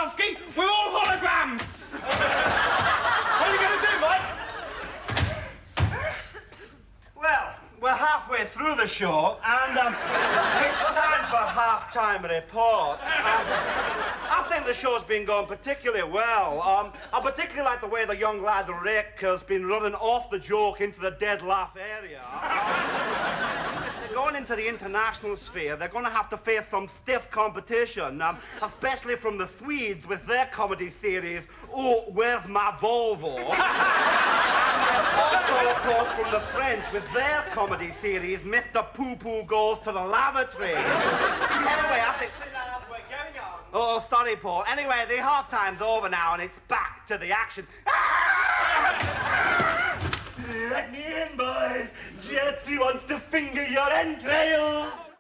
Balowski. We're all holograms. What are you going to do, Mike? Well, we're halfway through the show, and it's time for half-time report. I think the show's been going particularly well. I particularly like the way the young lad Rick has been running off the joke into the dead laugh area. They're going into the international sphere. They're going to have to face some stiff competition, especially from the Swedes with their comedy series, Oh, Where's My Volvo? Also, of course, from the French with their comedy series, Mr. Poo-Poo Goes to the Lavatory. Anyway, I think... Oh, sorry, Paul. Anyway, the half-time's over now, and it's back to the action. Let me in, boys. Jerzy wants to finger your entrails.